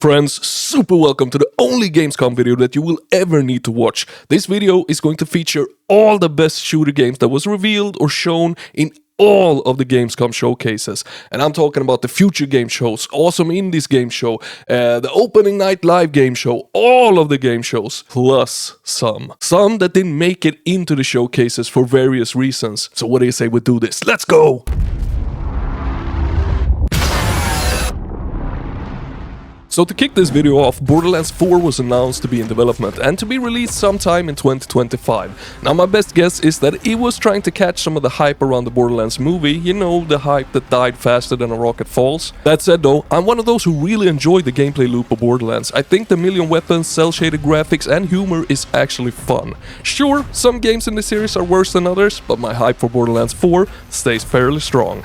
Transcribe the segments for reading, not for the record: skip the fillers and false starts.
Friends, super welcome to the only Gamescom video that you will ever need to watch. This video is going to feature all the best shooter games that was revealed or shown in all of the Gamescom showcases. And I'm talking about the future game shows, awesome indies game show, the opening night live game show, all of the game shows, plus some. Some that didn't make it into the showcases for various reasons. So what do you say we do this? Let's go! So to kick this video off, Borderlands 4 was announced to be in development and to be released sometime in 2025. Now my best guess is that it was trying to catch some of the hype around the Borderlands movie, you know, the hype that died faster than a rocket falls. That said though, I'm one of those who really enjoyed the gameplay loop of Borderlands. I think the million weapons, cel-shaded graphics and humor is actually fun. Sure, some games in the series are worse than others, but my hype for Borderlands 4 stays fairly strong.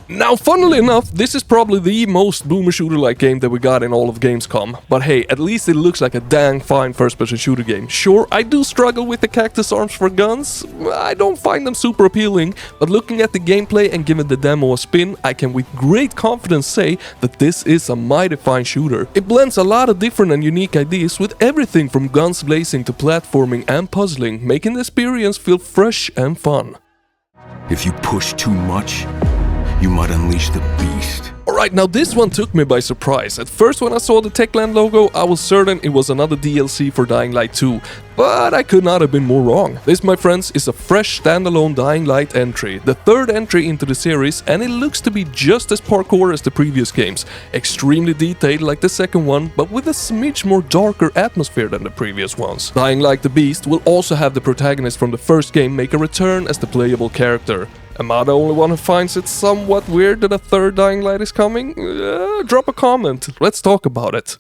Now, funnily enough, this is probably the most boomer shooter-like game that we got in all of Gamescom. But hey, at least it looks like a dang fine first-person shooter game. Sure, I do struggle with the cactus arms for guns. I don't find them super appealing, but looking at the gameplay and giving the demo a spin, I can with great confidence say that this is a mighty fine shooter. It blends a lot of different and unique ideas with everything from guns blazing to platforming and puzzling, making the experience feel fresh and fun. If you push too much, you might unleash the beast. Alright, now this one took me by surprise. At first when I saw the Techland logo, I was certain it was another DLC for Dying Light 2, but I could not have been more wrong. This, my friends, is a fresh standalone Dying Light entry, the third entry into the series, and it looks to be just as parkour as the previous games. Extremely detailed like the second one, but with a smidge more darker atmosphere than the previous ones. Dying Light the Beast will also have the protagonist from the first game make a return as the playable character. Am I the only one who finds it somewhat weird that a third Dying Light is coming? Drop a comment, let's talk about it.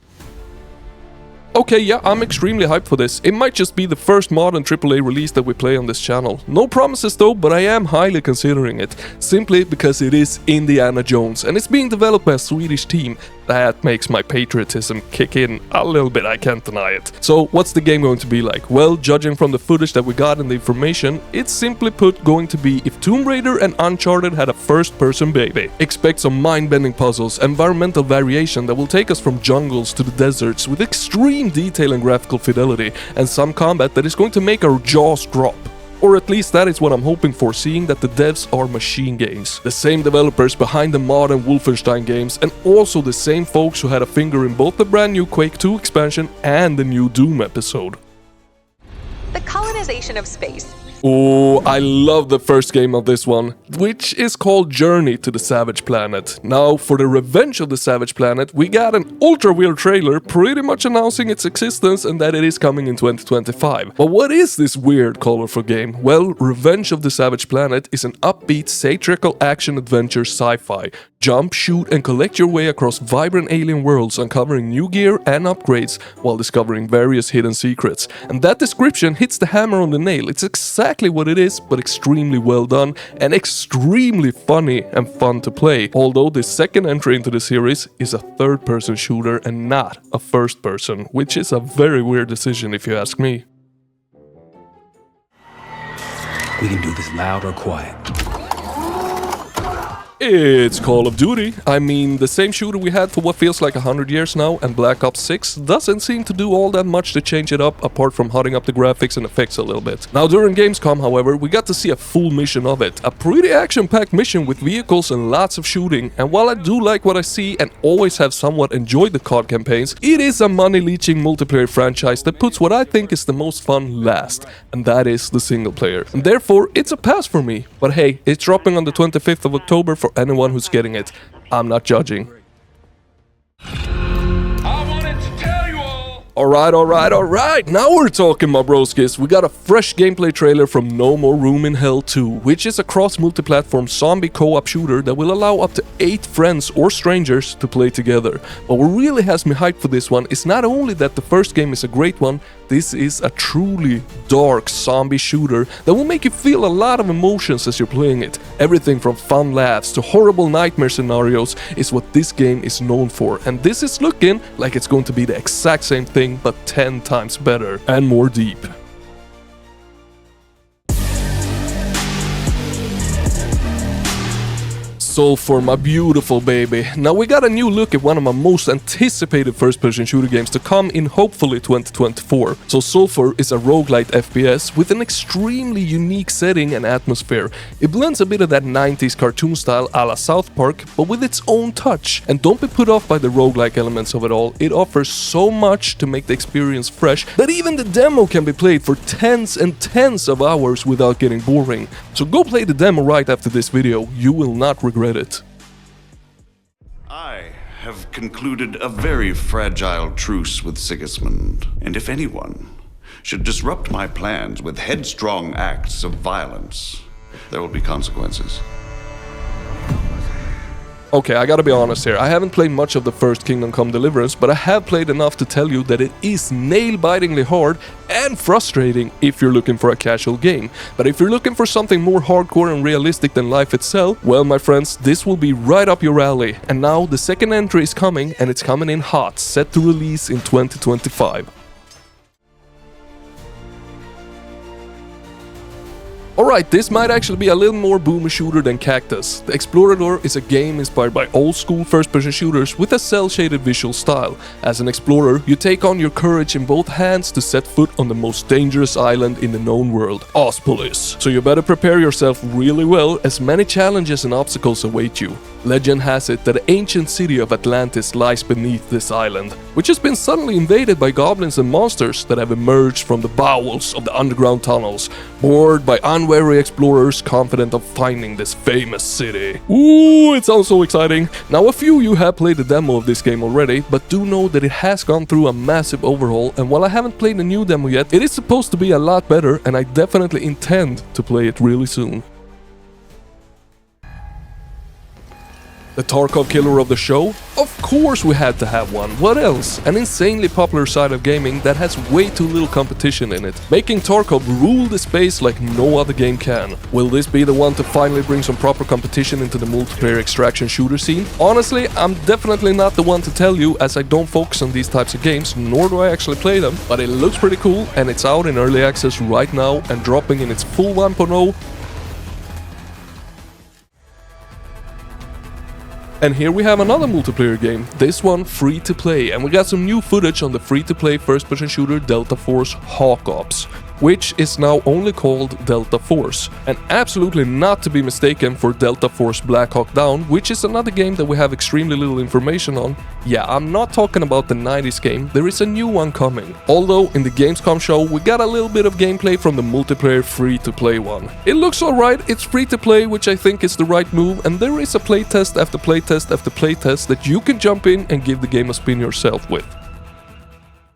Okay, yeah, I'm extremely hyped for this. It might just be the first modern AAA release that we play on this channel. No promises though, but I am highly considering it. Simply because it is Indiana Jones and it's being developed by a Swedish team. That makes my patriotism kick in a little bit, I can't deny it. So what's the game going to be like? Well, judging from the footage that we got and the information, it's simply put going to be if Tomb Raider and Uncharted had a first-person baby. Expect some mind-bending puzzles, environmental variation that will take us from jungles to the deserts with extreme detail and graphical fidelity, and some combat that is going to make our jaws drop. Or at least that is what I'm hoping for, seeing that the devs are Machine Games. The same developers behind the modern Wolfenstein games, and also the same folks who had a finger in both the brand new Quake 2 expansion and the new Doom episode. The colonization of space. Oh, I love the first game of this one, which is called Journey to the Savage Planet. Now, for the Revenge of the Savage Planet, we got an ultra-weird trailer pretty much announcing its existence and that it is coming in 2025. But what is this weird, colorful game? Well, Revenge of the Savage Planet is an upbeat, satirical action-adventure sci-fi. Jump, shoot, and collect your way across vibrant alien worlds, uncovering new gear and upgrades while discovering various hidden secrets. And that description hits the hammer on the nail. It's exactly what it is, but extremely well done and extremely funny and fun to play. Although this second entry into the series is a third-person shooter and not a first-person, which is a very weird decision if you ask me. We can do this loud or quiet. It's Call of Duty. I mean, the same shooter we had for what feels like 100 years now, and Black Ops 6 doesn't seem to do all that much to change it up, apart from hotting up the graphics and effects a little bit. Now, during Gamescom, however, we got to see a full mission of it. A pretty action-packed mission with vehicles and lots of shooting, and while I do like what I see and always have somewhat enjoyed the COD campaigns, it is a money-leeching multiplayer franchise that puts what I think is the most fun last, and that is the single player. And therefore, it's a pass for me. But hey, it's dropping on the 25th of October for anyone who's getting it. I'm not judging. Alright, now we're talking, my broskis. We got a fresh gameplay trailer from No More Room in Hell 2, which is a cross-multi-platform zombie co-op shooter that will allow up to 8 friends or strangers to play together. But what really has me hyped for this one is not only that the first game is a great one, this is a truly dark zombie shooter that will make you feel a lot of emotions as you're playing it. Everything from fun laughs to horrible nightmare scenarios is what this game is known for, and this is looking like it's going to be the exact same thing but 10 times better and more deep. Sulfur, my beautiful baby. Now we got a new look at one of my most anticipated first-person shooter games to come in hopefully 2024. So Sulfur is a roguelite FPS with an extremely unique setting and atmosphere. It blends a bit of that 90s cartoon style a la South Park, but with its own touch. And don't be put off by the roguelike elements of it all. It offers so much to make the experience fresh that even the demo can be played for tens and tens of hours without getting boring. So go play the demo right after this video, you will not regret it. I have concluded a very fragile truce with Sigismund, and if anyone should disrupt my plans with headstrong acts of violence, there will be consequences. Okay, I gotta be honest here, I haven't played much of the first Kingdom Come Deliverance, but I have played enough to tell you that it is nail-bitingly hard and frustrating if you're looking for a casual game. But if you're looking for something more hardcore and realistic than life itself, well my friends, this will be right up your alley. And now the second entry is coming, and it's coming in hot, set to release in 2025. Alright, this might actually be a little more boomer shooter than Cactus. The Explorador is a game inspired by old-school first-person shooters with a cel-shaded visual style. As an explorer, you take on your courage in both hands to set foot on the most dangerous island in the known world, Ospolis. So you better prepare yourself really well, as many challenges and obstacles await you. Legend has it that the ancient city of Atlantis lies beneath this island, which has been suddenly invaded by goblins and monsters that have emerged from the bowels of the underground tunnels, bored by unwary explorers confident of finding this famous city. Ooh, it sounds so exciting. Now a few of you have played the demo of this game already, but do know that it has gone through a massive overhaul, and while I haven't played the new demo yet, it is supposed to be a lot better, and I definitely intend to play it really soon. The Tarkov killer of the show? Of course we had to have one, what else? An insanely popular side of gaming that has way too little competition in it, making Tarkov rule the space like no other game can. Will this be the one to finally bring some proper competition into the multiplayer extraction shooter scene? Honestly, I'm definitely not the one to tell you, as I don't focus on these types of games, nor do I actually play them, but it looks pretty cool and it's out in early access right now and dropping in its full 1.0. And here we have another multiplayer game, this one free to play, and we got some new footage on the free to play first person shooter Delta Force Hawk Ops, which is now only called Delta Force, and absolutely not to be mistaken for Delta Force Black Hawk Down, which is another game that we have extremely little information on. Yeah, I'm not talking about the 90s game, there is a new one coming. Although in the Gamescom show we got a little bit of gameplay from the multiplayer free to play one. It looks alright, it's free to play, which I think is the right move, and there is a playtest after playtest after playtest that you can jump in and give the game a spin yourself with.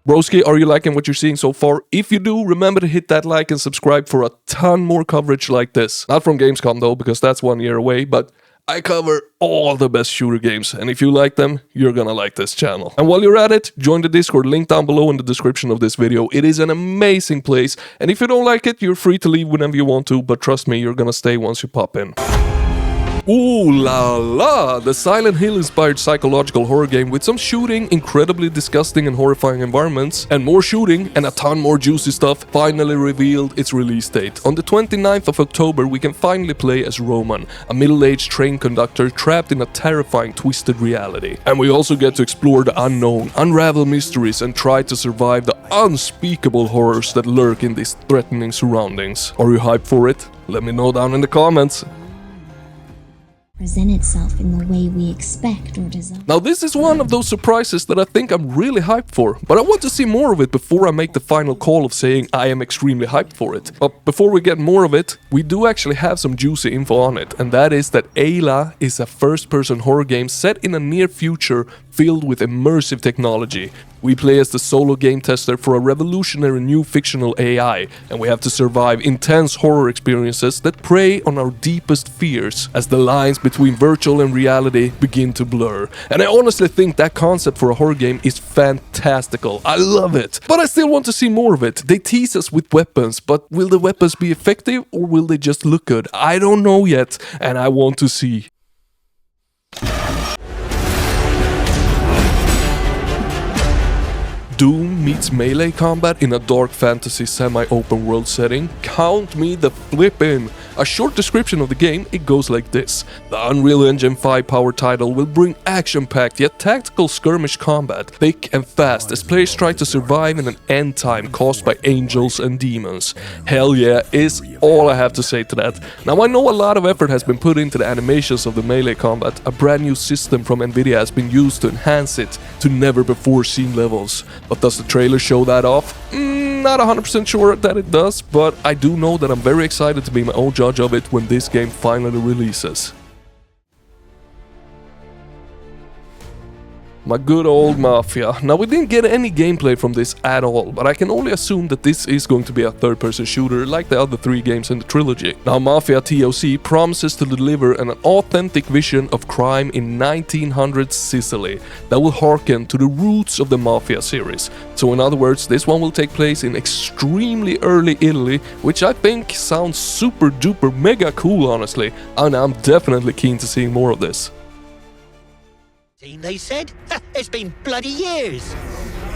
Broski, are you liking what you're seeing so far? If you do, remember to hit that like and subscribe for a ton more coverage like this. Not from Gamescom though, because that's 1 year away, but I cover all the best shooter games, and if you like them, you're gonna like this channel. And while you're at it, join the Discord, link down below in the description of this video. It is an amazing place, and if you don't like it, you're free to leave whenever you want to, but trust me, you're gonna stay once you pop in. Ooh la la! The Silent Hill inspired psychological horror game with some shooting, incredibly disgusting and horrifying environments, and more shooting and a ton more juicy stuff finally revealed its release date. On the 29th of October we can finally play as Roman, a middle-aged train conductor trapped in a terrifying twisted reality. And we also get to explore the unknown, unravel mysteries, and try to survive the unspeakable horrors that lurk in these threatening surroundings. Are you hyped for it? Let me know down in the comments. Present itself in the way we expect or desire. Now this is one of those surprises that I think I'm really hyped for, but I want to see more of it before I make the final call of saying I am extremely hyped for it. But before we get more of it, we do actually have some juicy info on it, and that is that Ayla is a first-person horror game set in a near future filled with immersive technology. We play as the solo game tester for a revolutionary new fictional AI, and we have to survive intense horror experiences that prey on our deepest fears as the lines between virtual and reality begin to blur. And I honestly think that concept for a horror game is fantastical. I love it! But I still want to see more of it. They tease us with weapons, but will the weapons be effective or will they just look good? I don't know yet, and I want to see. Doom meets melee combat in a dark fantasy semi-open world setting? Count me the flip in! A short description of the game, it goes like this. The Unreal Engine 5 power title will bring action-packed yet tactical skirmish combat, thick and fast as players try to survive in an end time caused by angels and demons. Hell yeah, is all I have to say to that. Now I know a lot of effort has been put into the animations of the melee combat. A brand new system from Nvidia has been used to enhance it to never before seen levels. But does the trailer show that off? Not 100% sure that it does, but I do know that I'm very excited to be my own judge of it when this game finally releases. My good old Mafia. Now we didn't get any gameplay from this at all, but I can only assume that this is going to be a third-person shooter like the other 3 games in the trilogy. Now Mafia TOC promises to deliver an authentic vision of crime in 1900s Sicily that will harken to the roots of the Mafia series. So in other words, this one will take place in extremely early Italy, which I think sounds super duper mega cool honestly, and I'm definitely keen to see more of this. They said? It's been bloody years.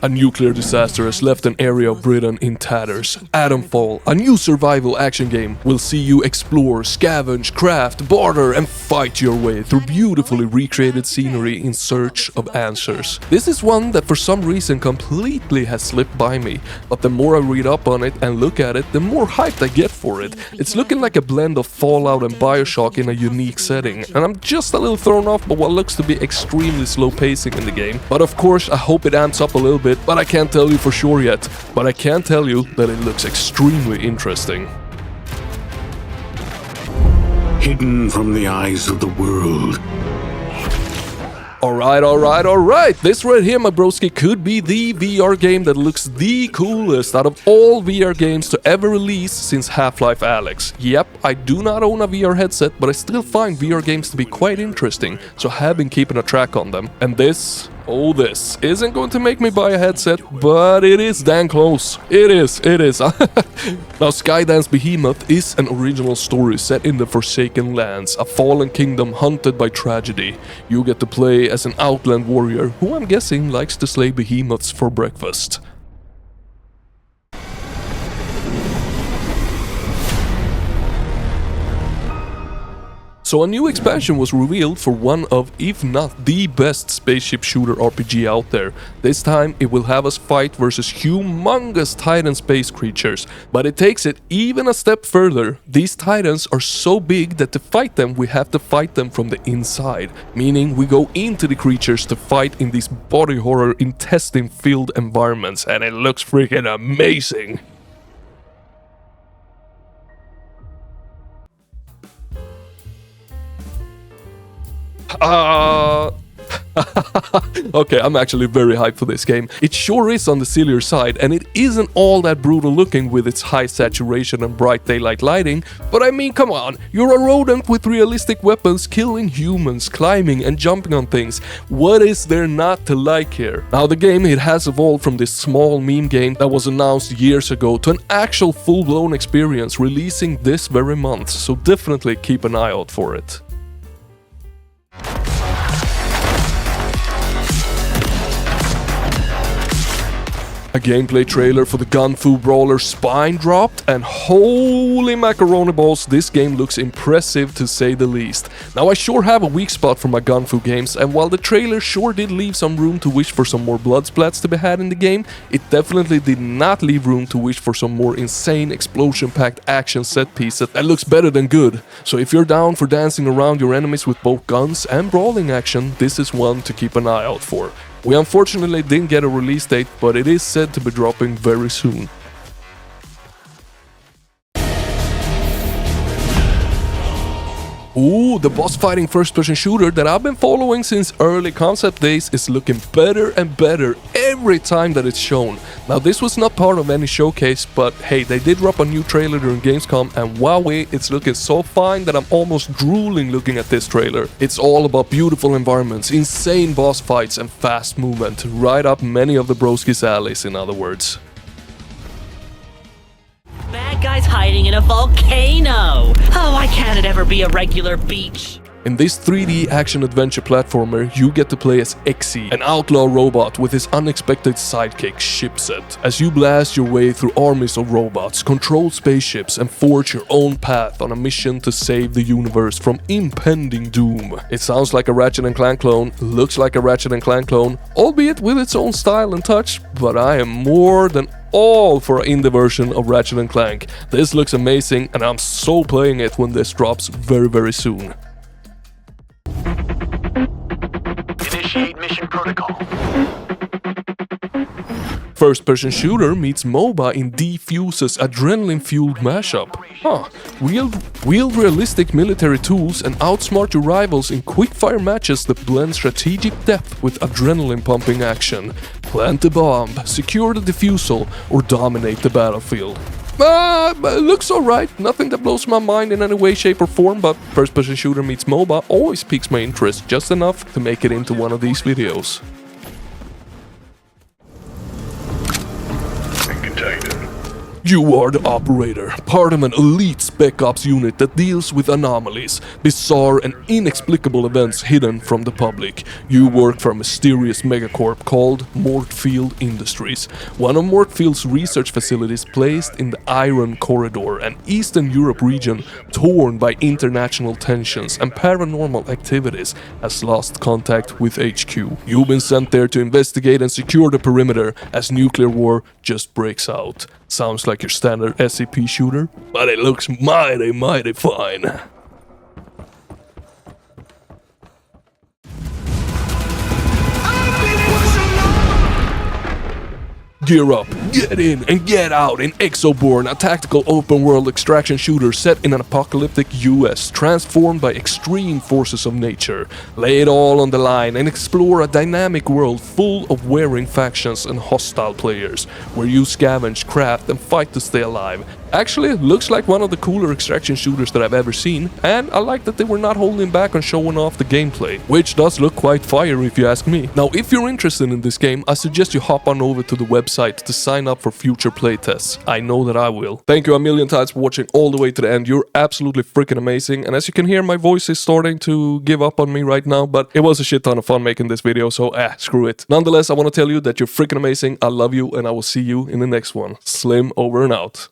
A nuclear disaster has left an area of Britain in tatters. Atomfall, a new survival action game, will see you explore, scavenge, craft, barter and fight your way through beautifully recreated scenery in search of answers. This is one that for some reason completely has slipped by me, but the more I read up on it and look at it, the more hyped I get for it. It's looking like a blend of Fallout and Bioshock in a unique setting, and I'm just a little thrown off by what looks to be extremely slow pacing in the game. But of course I hope it amps up a little bit, but I can't tell you for sure yet. But I can tell you that it looks extremely interesting. Hidden from the eyes of the world. Alright. This right here, my broski, could be the VR game that looks the coolest out of all VR games to ever release since Half-Life Alyx. Yep, I do not own a VR headset, but I still find VR games to be quite interesting, so I have been keeping a track on them. And this isn't going to make me buy a headset, but it is damn close. It is. Now, Skydance Behemoth is an original story set in the Forsaken Lands, a fallen kingdom hunted by tragedy. You get to play as an outland warrior who I'm guessing likes to slay behemoths for breakfast. So a new expansion was revealed for one of, if not the best spaceship shooter RPG out there. This time it will have us fight versus humongous Titan space creatures, but it takes it even a step further. These Titans are so big that to fight them we have to fight them from the inside, meaning we go into the creatures to fight in these body horror intestine-filled environments, and it looks freaking amazing. Okay, I'm actually very hyped for this game. It sure is on the sillier side, and it isn't all that brutal looking with its high saturation and bright daylight lighting, but I mean, come on, you're a rodent with realistic weapons killing humans, climbing and jumping on things. What is there not to like here? Now the game, it has evolved from this small meme game that was announced years ago to an actual full-blown experience releasing this very month, so definitely keep an eye out for it. A gameplay trailer for the Gun Fu Brawler Spine dropped, and holy macaroni balls, this game looks impressive to say the least. Now I sure have a weak spot for my Gun Fu games, and while the trailer sure did leave some room to wish for some more blood splats to be had in the game, it definitely did not leave room to wish for some more insane explosion-packed action set pieces that looks better than good. So if you're down for dancing around your enemies with both guns and brawling action, this is one to keep an eye out for. We unfortunately didn't get a release date, but it is said to be dropping very soon. Ooh, the boss fighting first-person shooter that I've been following since early concept days is looking better and better every time that it's shown. Now this was not part of any showcase, but hey, they did drop a new trailer during Gamescom, and wowee, it's looking so fine that I'm almost drooling looking at this trailer. It's all about beautiful environments, insane boss fights and fast movement, right up many of the broski's alleys in other words. Bad guys hiding in a volcano! Oh, why can't it ever be a regular beach? In this 3D action-adventure platformer, you get to play as Xe, an outlaw robot with his unexpected sidekick, Shipset, as you blast your way through armies of robots, control spaceships, and forge your own path on a mission to save the universe from impending doom. It sounds like a Ratchet & Clank clone, looks like a Ratchet & Clank clone, albeit with its own style and touch, but I am more than all for an indie version of Ratchet & Clank. This looks amazing and I'm so playing it when this drops very soon. Initiate mission protocol. First-person shooter meets MOBA in Defuse's adrenaline-fueled mashup. Wield realistic military tools and outsmart your rivals in quick-fire matches that blend strategic depth with adrenaline-pumping action. Plant the bomb, secure the defusal, or dominate the battlefield. Looks alright, nothing that blows my mind in any way, shape or form, but first-person shooter meets MOBA always piques my interest just enough to make it into one of these videos. You are the operator, part of an elite Spec Ops unit that deals with anomalies, bizarre and inexplicable events hidden from the public. You work for a mysterious megacorp called Mortfield Industries, one of Mortfield's research facilities placed in the Iron Corridor, an Eastern Europe region torn by international tensions and paranormal activities, has lost contact with HQ. You've been sent there to investigate and secure the perimeter as nuclear war just breaks out. Sounds like your standard SCP shooter, but it looks mighty fine. Gear up, get in, and get out in Exoborn, a tactical open-world extraction shooter set in an apocalyptic US, transformed by extreme forces of nature. Lay it all on the line and explore a dynamic world full of wearing factions and hostile players, where you scavenge, craft, and fight to stay alive. Actually, it looks like one of the cooler extraction shooters that I've ever seen, and I like that they were not holding back on showing off the gameplay, which does look quite fire if you ask me. Now, if you're interested in this game, I suggest you hop on over to the website to sign up for future playtests. I know that I will. Thank you a million times for watching all the way to the end. You're absolutely freaking amazing, and as you can hear, my voice is starting to give up on me right now, but it was a shit ton of fun making this video, so screw it. Nonetheless, I want to tell you that you're freaking amazing, I love you, and I will see you in the next one. Slim over and out.